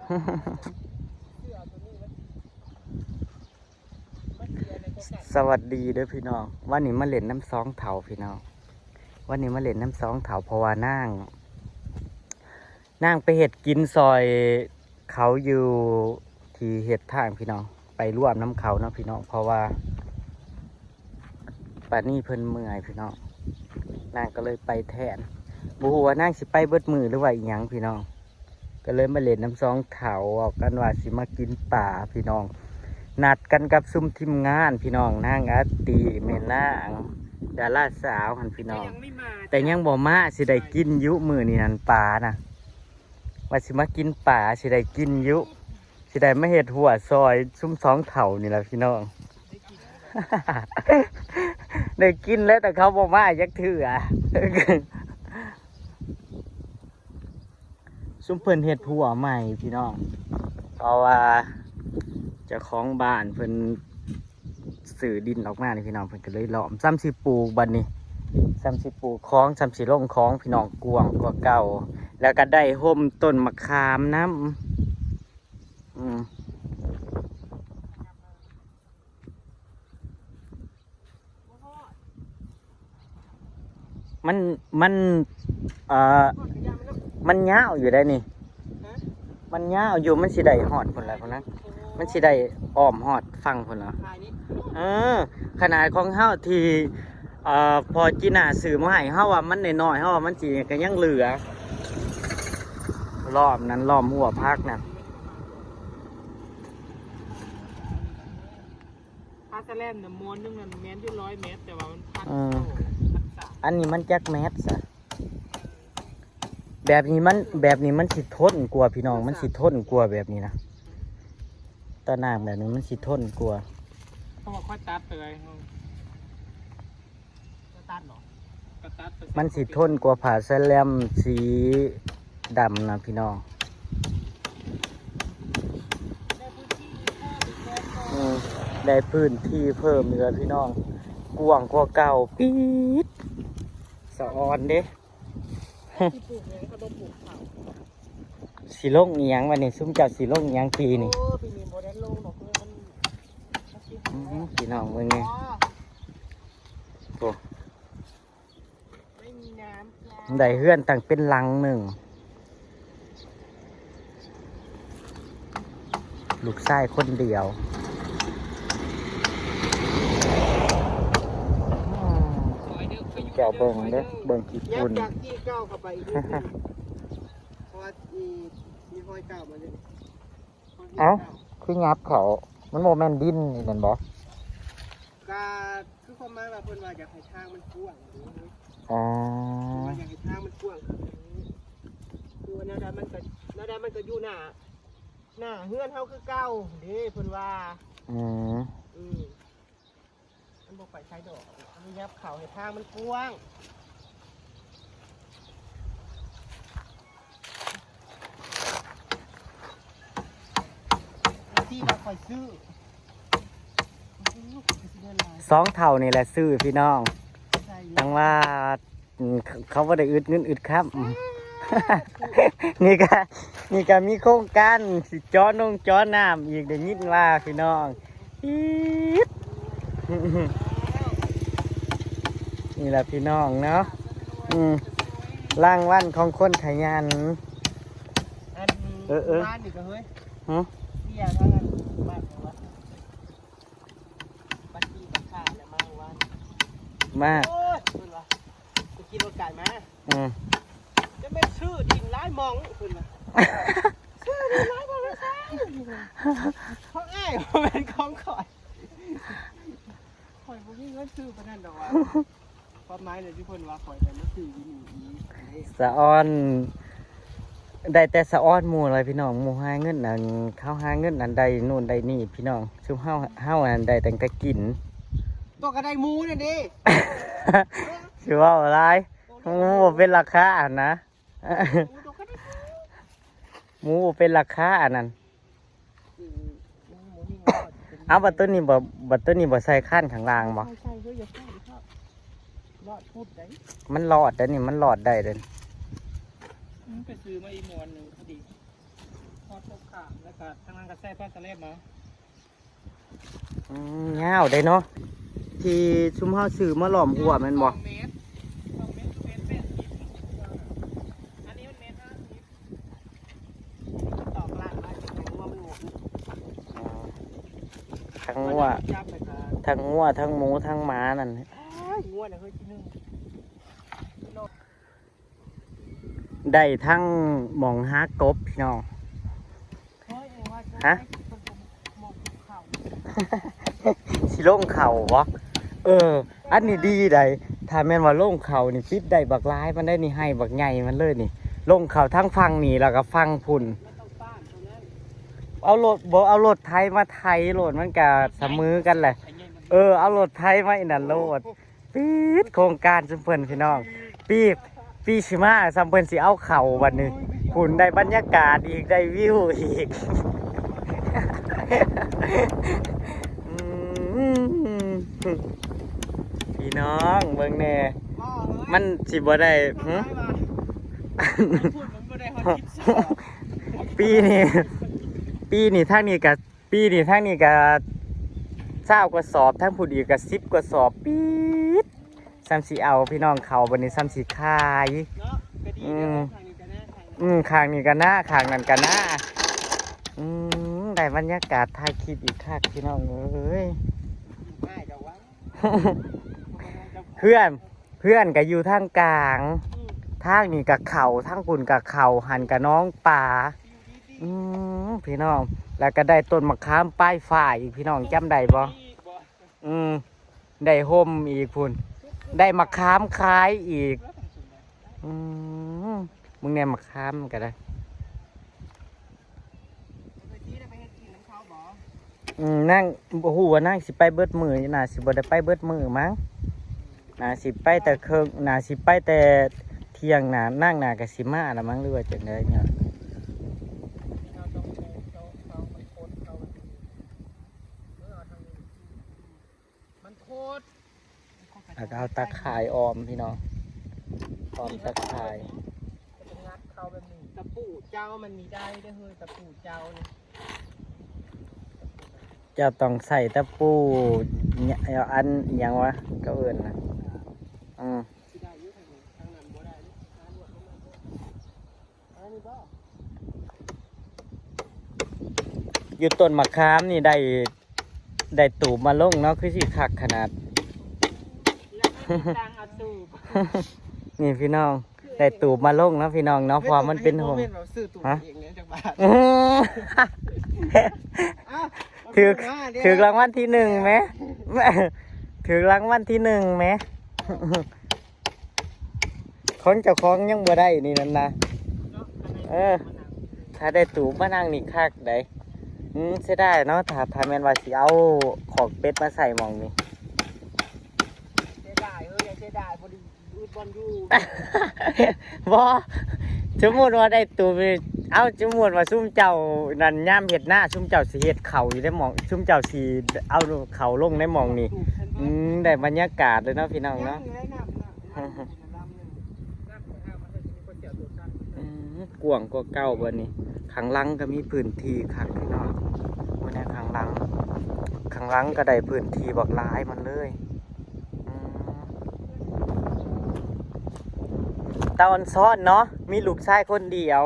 สวัสดีเด้อพี่น้องวันนี้มาเล่นน้ำซองเถาพี่น้องวันนี้มาเล่นน้ำซองเถาเพราะว่านั่งไปเห็ดกินซอยเขาอยู่ที่เห็ดทางพี่น้องไปร่วมน้ำเขาเนาะพี่น้องเพราะว่าป่านนี้เพิ่นเมื่อยพี่น้องนางก็เลยไปแทนบูหัวานางสิไปเบิดมือหรือว่าอีหยังพี่น้องก็เลยมาเล่นน้ำซองเถาออกกันว่าสิมากินป่าพี่น้องนัดกันกับซุ่มทีมงานพี่น้องนางอาตีแม่นางดาราสาวหันพี่น้องแต่ยังบ่มาสิได้กินยุมือนี่นั่นป่านะว่าสิมากินป่าสิได้กินยุสิได้มาเห็ดหัวซอยซุ่มสองเถานี่แหละพี่น้อง ได้กินแล้วแต่เขาบ่มายักถือซุ่มเพิ่นเห็ดหัวใหม่พี่น้องเพราะว่าเจ้าของบ้านเพิ่นสื่อดินออกมานี่พี่น้องเพิ่นก็เลยล้อมซ้ำสิปลูกบัดนี้ซ้ำสิปลูกคลองซ้ำสิลงคลองพี่น้องกวางกว่าเก่าแล้วก็ได้ห่มต้นมะขามน้ำมันยาวอยู่ได้นี่มันยาวอยู่มันสิได้หอดคนละคนนั้นมันสิได้อ้อมหอดฟังคนละขนาดของเฮาที่พอจีน่าสื่อมาให้เฮาว่ามันน้อยๆเฮาว่ามันสิก็ยังเหลือรอบนั้นรอบหัวพักน่ะพาสแลนด์มวนนึงนั่นแม้นอยู่100 เมตรแต่ว่ามันพันอันนี้มันจักแมสอะแบบนี้มันสิทนกลัวพี่น้องมันสิทนกลัวแบบนี้นะตะนางแบบนี้มันสิทนกลัวเขาบอกค่อยตัดเลยตัดหรอมันสิทนกลัวผ่าแซลมสีดำนะพี่น้องได้พื้นที่เพิ่มเลยพี่น้องกว้างกว่าเก่าปี๊ดสะออนเด้สีลงเอียงวันนี้ซุ้มจัดสีลงเอียงปีนี่พี่น้องมึงไงโอ้ได้เฮือนต่างเป็นลังหนึ่งลูกชายคนเดียวแก้วเบิ่งเด้เบิ่งขี้ฝุ่นจากที่เก้าเข้าไปอีกเพราะว่ามีห้อยเก้ามาเลยเอ้าคืองับเขามันโมแมนดินนี่นั่นบ่คือความหมายว่าเพิ่นว่าอยากให้ทางมันกว้างอ๋ออยากให้ทางมันกว้างคือแนวใดมันก็อยู่หน้าเฮือนเฮาคือเก่าเด้เพิ่นว่ามันบอกไปใช้ดอกมันยับเข่าให้ทางมันกว้างที่เราคอยซื้อสองเท่านี่แหละซื้อพี่น้องตั้งว่าเขาว่าได้อึดเงินอึดครับนี่ก็มีโครงการสิจ้อน้ำอีกได้ยินว่าพี่น้องนี่แหละพี่น้องเนาะร่างวันของคนขยันบ้านนี่ก็เฮ้ยเสียทางบ้านวะบ้านที่บ้านข้าแล้วมาวันมาจะกินโอกาสมาจะไม่ชื่อดิ่งร้ายมองคุณนะชื่อดิ่งร้ายมองนะซ่าเขาง่ายเป็นของข่อยพวกนี้ก็ชื่อปนันดอกความหมายเลยที่คนว่าข่อยแต่ไม่ชื่อนี่สะออนได้แต่สะออนหมู่อะไรพี่น้องหมู่หาเงินนั่นเข้าหาเงินนั่นใดนู่นใดนี่พี่น้องซุ่มเฮาอันใดแต่งแต่กินตัวกระไดหมูนี่ดิชื่อว่าอะไรหมูเป็นราคาอันนะหมูเป็นราคาอันนั้นเอาบัตรนี้บ่ใส่ขั้นข้างล่างบ่มันหลอดได้นี่มันหลอดได้เลยไปซื้อมาอีกมวนหนึ่งพอดี อดพกขาแล้วก็ทางนั้นก็ใส่ผ้าสะเล็บมา เงาวได้เนาะที่ชุมเฮาซื้อมาหล่อมหัวแมันบ่ 2 เมตร 2 เมตรคือเมตร80อันนี้มันเมตร50ตอกลากได้แต่ว่ามันหมด ทั้งงัว จับไปก็ ทั้งงัวทั้งหมูทั้งหมานั่น งัวเนี่ยเฮ้ยที่นึง ได้ทั้งหมองหากบพี่น้อง เฮ้ยเองว่า ฮะ มองภูเขา สิลงเขาวะอันนี้ดีได้ถ้าแม่นว่าลงเขานี่ปิดได้บักร้ายมันได้นี่ให้บักใหญ่มันเลยนี่ลงเขาทั้งฟังนี่แล้วก็ฟังพุ่น ไม่ต้องป้านตรงนั้น เอารถไทยมาไทยโหลดมันก็เสมอกันแหละ ไอ้เงี้ยมัน เอารถไทยมาอีนั่นโหลดปิดโครงการซุมเพิ่นพี่น้องปีสิมาซัมเพิ่นสิเอาเข่าบัดนี้พุ่นได้บรรยากาศอีกได้วิวอีก พี่น้องเบิ่งแน่มันสิบ่ได้หึ พูดมันไม่ได้ฮอตคิดสอบ ปีนี้ทางนี้ก็20กว่าสอบทั้งผู้ดีก็10กว่าสอบปี๊ดซ้ำสิเอาพี่น้องเขาบัดนี้ซ้ำสิขาย เนาะก็ดีเดี๋ยวทางนี้ก็น่าทางนี้ ข้างนี้ก็หน้าข้างนั้นก็หน้าได้บรรยากาศถ่ายคลิปอีกคักพี่น้องเอ้ย ง่ายจังวะ เพื่อนก็อยู่ทางกลางทางนี่กับเขาทางปุ่นกับเขาหันกับน้องป่าพี่น้องแล้วก็ได้ต้นมะขามป้ายฝ้ายอีกพี่น้องจำได้บ่ได้ห่มอีกพุ่นได้มะขามคล้ายอีกมึงเนี่ยมะขามก็ได้นั่งโอ้โหนั่งสิไปเบิดมือน่ะสิบ่ได้ไปเบิดมือมั้งน่ะสิไปแต่เคิงน่ะสิไปแต่เที่ยงน่ะนั่งน่ะก็สิมาละมั้งหรือว่าจังได๋เนี่ยแล้วก็เอาตะข่ายออมพี่น้องออมตะข่าย จะงัดเข้าแบบนี้ตะปูเจ้ามันมีได้เด้อเฮ้ยตะปูเจ้าเนี่ย จะต้องใส่ตะปูเนี่ยอันอหย่างวะก็เอิ้นน่ะสิได้อยู่ทางนี้ทางนั้นบ่ได้นี่หาหนวดลงมาเด้ออันนี้บ่ อยู่ต้นมะขามนี่ได้ตูบมาลงเนาะคือสิคักขนาด ตังเอาตูบ นี่พี่น้องได้ตูบมาลงเนาะพี่น้องเนาะเพอมันเป็นหง ซื้อตูบเองเนี่ยจักบาท ถือรางวัลที่1ไหมถือรางวัลที่1ไหมคนเจ้าของยังบ่ได้นี่นั่นนะถ้าได้ตูบมานั่งนี่คักได้เสียดายเนาะถ้าแม่นว่าสิเอาของเป็ดมาใส่หม่องนี่ เสียดายเสียดายบ่ดีอืดบอลอยู่ บ่สมมุติว่าได้ตูบเอาสมมุติว่าซุ่มเจ้านั่นย่ามเฮ็ดหน้าซุ่มเจ้าสิเฮ็ดเขาอยู่ในหม่องซุ่มเจ้าสิเอาเขาลงในหม่องนี่ได้บรรยากาศเลยเนาะพี่น้องเนาะกว้างกว่าเก่าบ่นี่ข้างหลังก็มีพื้นที่คักพี่น้องบ่แน่ข้างหลังก็ได้พื้นที่บักหลายมันเลยตาอ่อนซ้อนเนาะมีลูกชายคนเดียว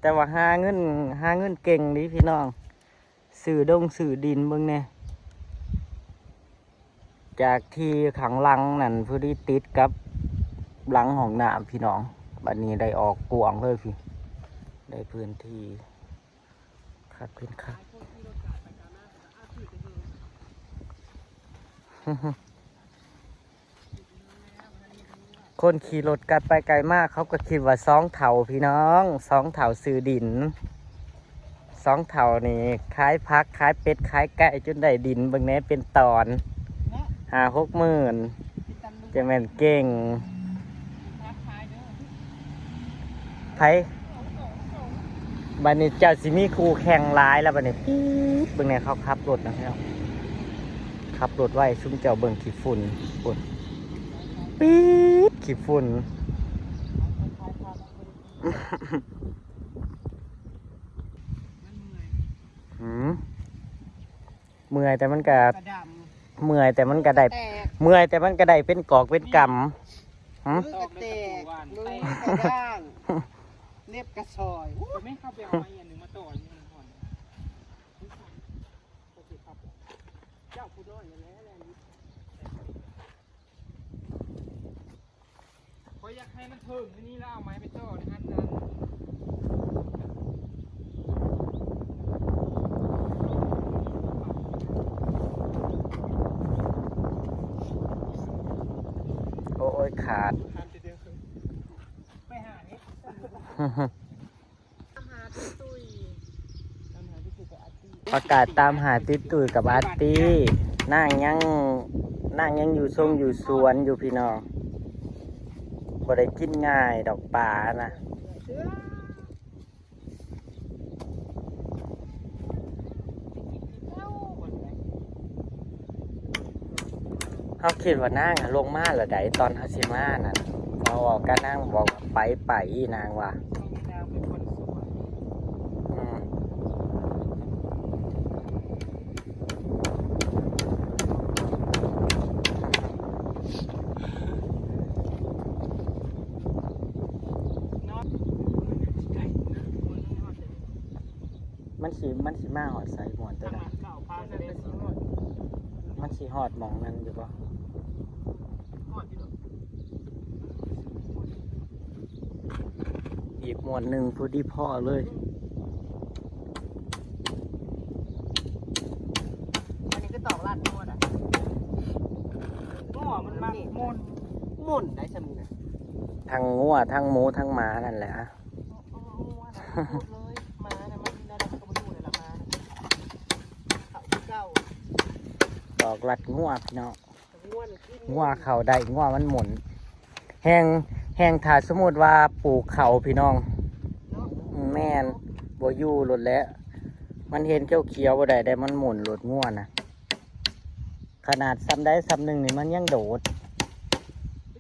แต่ว่าหาเงินเก่งนี่พี่น้องสื่อดินเบิ่งแน่จากที่ข้างหลังนั่นผู้ที่ติดกับหลังห้องน้ำพี่น้องบัดนี้ได้ออกกวางเลยพี่ได้พื้นที่คักขึ้นคัก คนขี่รถกันไปไกลมากเขาก็คิดว่า2 เถ่าพี่น้อง2 เถ่าซื้อดิน2 เถ่านี่ขายพักขายเป็ดขายไก่จนได้ดินบางแน่เป็นตอน5-6 หมื่นจะแม่นเก่งไผบัดนี้เจ้าสิมีครูแข่งร้ายแล้วบัดนี้ปี๊ดเบิ่งแน่เขาขับรถนะพี่น้องขับรถไว้ซุ่มเจ้าเบิ่งขี้ฝุ่นฝุ่นปี๊ดขี้ฝุ่น เมื่อยแต่มันก็ กระด เมื่อยแต่มันก็ได้ ำแตก เมื่อยแต่มันก็ได้เป็นกอกเป็นกำ มือกระแตกมือกระด้างเล็บกระชอยไม่เข้าไปเอาไม้อันหนึ่งมาต่อนี่มันก่อนเจ้าผู้น้อยอย่างนี้แหละเพราะอยากให้มันถึงนี่แล้วเอาไม้ไปต่อในอันนั้น โอ้ยขาด ไปหานี่หาตุยตามหาที่ตุยกับอาร์ตี้ ประกาศตามหาติดตุยกับอาร์ตี้นั่งยังอยู่ทรงอยู่สวนอยู่พี่น้องบ่ได้กินง่ายดอกป่านะเขาคิดว่านั่งลงมาหรือใดตอนเขาสิมานั่นเขาบอกก็นั่งบอกว่าไปนางว่า นางเป็นคนสวย อืม เนาะ มันสิมาหอดใส่หมวนตัวนั้น เก่าพาจะได้สิหมด มันสิหอดหมองนั้นอยู่ปะ หมดที่ดอก อีกหมวนหนึ่งพูดดีพ่อเลย อันนี้ก็ตอกลาดนวดอ่ะง้อมันมากมุ่นได้สมิงนะ ทั้งงัวทั้งหมูทั้งหมานั่นแหละ เลยมาเนี่ยมันได้ก็มาดูเลยละมาเขาเก่า ตอกลัดงัวพี่น้อง ง่วน งัวเข่าได้งัวมันหมุนแห้งถ้าสมมติว่าปลูกเขาพี่น้องแม่นบ่อยู่หลุดแล้ว มันเห็นเขียวๆบ่ได้มันหมุนหลุดงัวนะขนาดซ้ำได้ซ้ำหนึ่งนี่มันยังโดด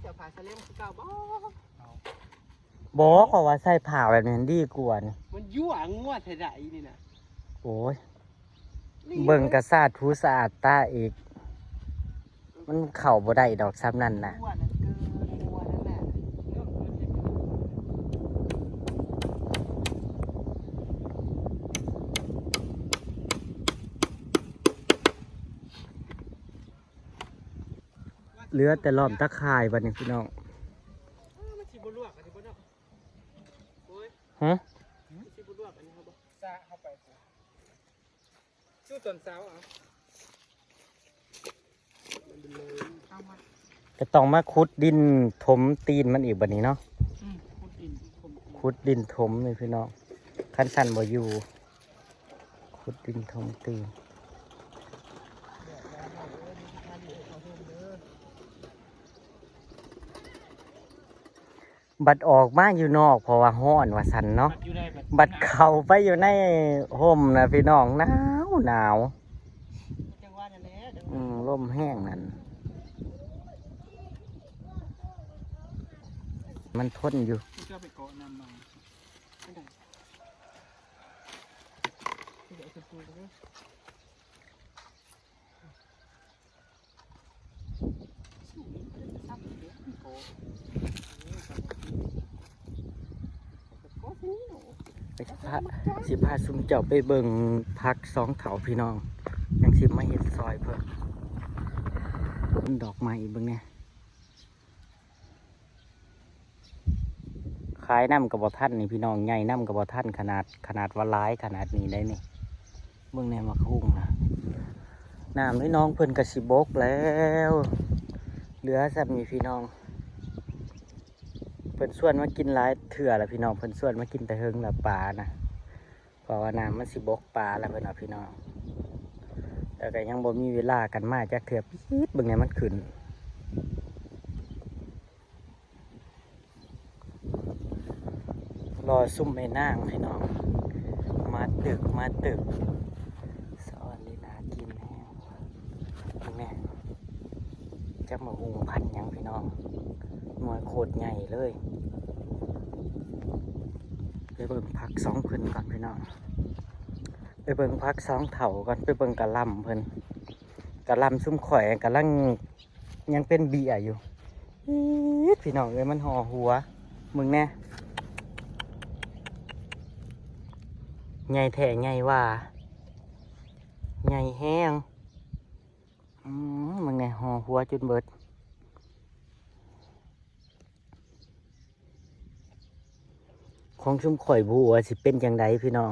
เจ้าผาเสลียมคือเก่าบ่ บอกเขาว่าใส่ผ่าแบบนี้ดีกว่านี่ มันยั่วง่วเท่าไหร่นี่นะ โอ้ยเบิ่งกระซาดทูสะอาดตาอีก มันเข่าบ่ได้ดอกซ้ำนั่นนะ ยั่วนั่นคืองัวนั่นแหละ เหลือแต่ล้อมตะข่ายบัดนี้พี่น้อง มันสิบ่ลวกอันนี้บ่เนาะโอ้ย ฮะ มันสิบ่ลวกอันนี้เขาบ่ซะเข้าไปสู้ต้นเสาเอามันเป็นเลยเอามา ก็ต้องมาขุดดินถมตีนมันอีกบัดนี้เนาะ ขุดดินผม ขุดดินถมนี่พี่น้องคันสันบ่อยู่ขุดดินถมตีนบัดออกมาอยู่นอกเพราะว่าห้อนว่าสันเนาะ อยู่ใน บัดเข้าไปอยู่ในห่มนะพี่น้องหนาว จังหวะนั่นแหละ ร่มแห้งนั่นมันทนอยู่ จะไปเกาะน้ำมันไม่ได้เดี๋ยวจะปูเลยสิพาซุมเจ้าไปเบิ่งพักสองเถาพี่น้องยังสิมาเห็ดซอยเพิ่มดอกไม้เบิ่งเนี่ยขายน้ำกับบ่ท่านนี่พี่น้องใหญ่น้ำกับบ่ท่านขนาดว่าร้ายขนาดนี้ได้นี่เบิ่งเนี่ยมาคุ้งนะน้ำน้องเพิ่นกระสิบกแล้วเหลือสับมีพี่น้องเพิ่นส่วนมากินหลายเถื่อแล้วพี่น้องเพิ่นส่วนมากินแต่เฮิงละปลานะเพราะว่าน้ำมันสิบกปลาแล้วเพิ่นเอาพี่น้องแต่ก็ยังบ่มีเวลากันมาจากเถื่อปี๊ดเบิ่งเนี่ยมันขึ้นรอซุ่มแม่นางพี่น้องมาตึกสอนลีนากินแห้งเบิ่งเนี่ยจะมาหุงพันหยังพี่น้องหน่วยโคตรใหญ่เลยไปเบิ่งผักสองเพิ่นก่อนพี่น้องไป เบิ่งพักสองเถาก่อนไปเบิ่งกะหล่ำเพิ่นกะหล่ำซุ่มข่อยกะลังยังเป็นเบี้ยอยู่อี๊ดพี่น้องเอ้ยมันห่อหัวมึงแน่ใหญ่แท้ใหญ่ว่าใหญ่แห้งมึงแน่ห่อหัวจนเบิดของซุ่มข่อยบัวสิเป็นจังไดพี่น้อง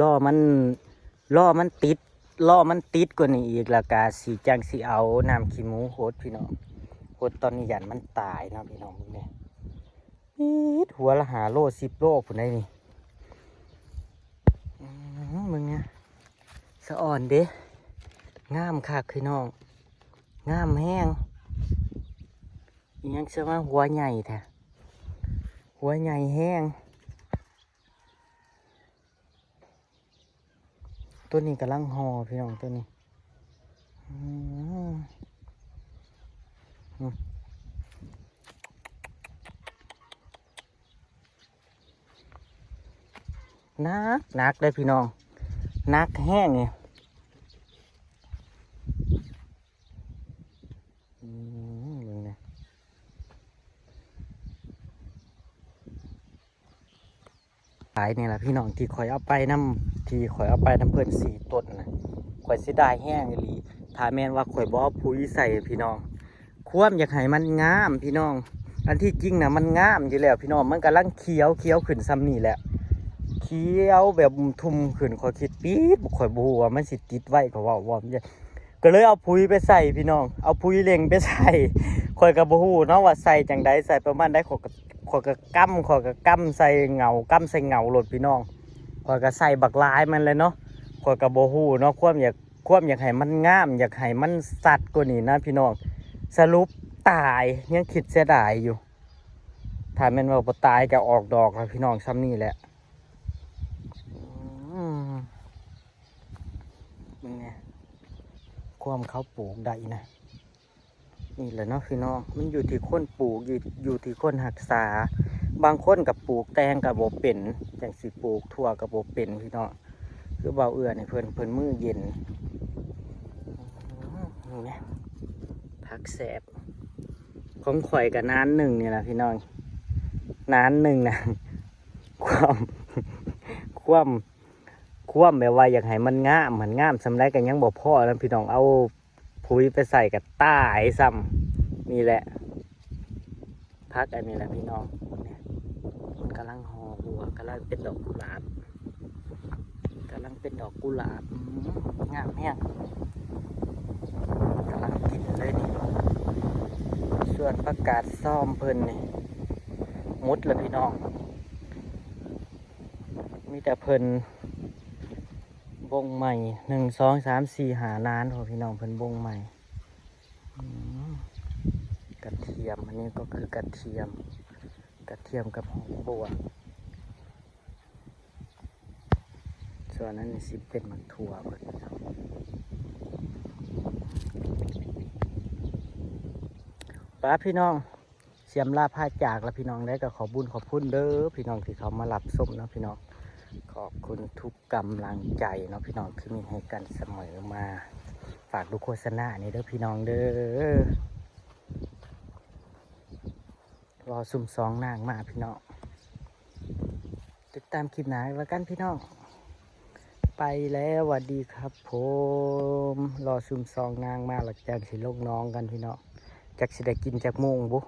ล้อมันติดกว่านี้อีกและกาสีจังสีเอาน้ำขี้หมูโคตรพี่น้องโคตรตอนนี้ยันมันตายนะพี่น้องมึงเนี่ยหัวละหาโล10 โลผุนได้นี่มึงเนี่ยสะอ่อนเด้งามคักพี่น้องงามแห้งยังเชื่อว่าหัวใหญ่แท้หัวใหญ่แห้งตัวนี้กำลังห่อพี่น้องตัวนี้นักเลยพี่น้องนักแห้งเนี่ยขายนี่แหละพี่น้องที่ข่อยเอาไปน้ำเพื่อน4 ต้นนะข่อยเสียดายแห้งอีหลีถ้าแม่นว่าข่อยบ่เอาปุ๋ยใส่พี่น้องความอยากให้มันงามพี่น้องอันที่จริงนะมันงามอยู่แล้วพี่น้องมันกำลังเขียวขึ้นซ้ำนี่แหละเขียวแบบทุ่มขึ้นข่อยคิดปี๊ดข่อยบ่ฮู้ว่ามันสิติดไว้ก็ว่าก็เลยเอาปุ๋ยไปใส่พี่น้องเอาปุ๋ยเล็งไปใส่ข่อยก็บ่ฮู้เนาะว่าใส่จังไดใส่ประมาณใดข่อยก็กำใส่เงาโลดพี่น้องข่อยก็ใส่บักลายมันเลยเนาะข่อยก็บ่ฮู้เนาะความอยากให้มันงามอยากให้มันสัตว์กว่านี้นะพี่น้องสรุปตายยังคิดเสียดายอยู่ถ้าแม่นว่าบ่ตายก็ออกดอกแล้วพี่น้องซ้ำนี่แหละมึงเนี่ยความเขาปลูกได้นะนี่แหละเนาะพี่น้องมันอยู่ที่คนปลูกอยู่ที่คนรักษาบางคนกับปลูกแตงกับโบเป็นอย่างสิปลูกถั่วกับโบเป็นพี่น้องคือเบาเอื้อในเพิ่นมือเย็นนี่ผักแสบของข่อยกับน้านหนึ่งนี่แหละพี่น้องน้านหนึ่งนะความแบบว่าอยากให้มันงามสำไรกันยังบอกพ่อแล้วพี่น้องเอาปุ๋ยไปใส่กับต้ายซ้ำนี่แหละพักอันนี้แหละพี่น้องมันกำลังห่อหัวกำลังเป็นดอกกุหลาบงามแห้งกำลังกินเลยนี่ส่วนประกาศซ่อมเพิ่นนี่มุดเลยพี่น้องมีแต่เพิ่นบงใหม่1 2 3 4หานานของพี่น้องเพิ่นบงใหม่กระเทียมอันนี้ก็คือกระเทียมกับหอมบัวส่วนนั้นสิเป็นมันถั่วเพิ่นป้าพี่น้องเสียมลาผ้าจากแล้วพี่น้องได้ก็ขอบุญขอบคุณเด้อพี่น้องที่เขามารับส้มนะพี่น้องขอบคุณทุกกำลังใจเนาะพี่น้องที่มีให้กันเสมอมาฝากดูโฆษณานี่เด้อพี่น้องเด้อรอซุ่ม2 นางมาพี่น้องติดตามคลิปหน้าไว้กันพี่น้องไปแล้วสวัสดีครับผมรอซุ่ม2 นางมาหลังจากสิลงน้องกันพี่น้องจักสิได้กินจากโมงบุ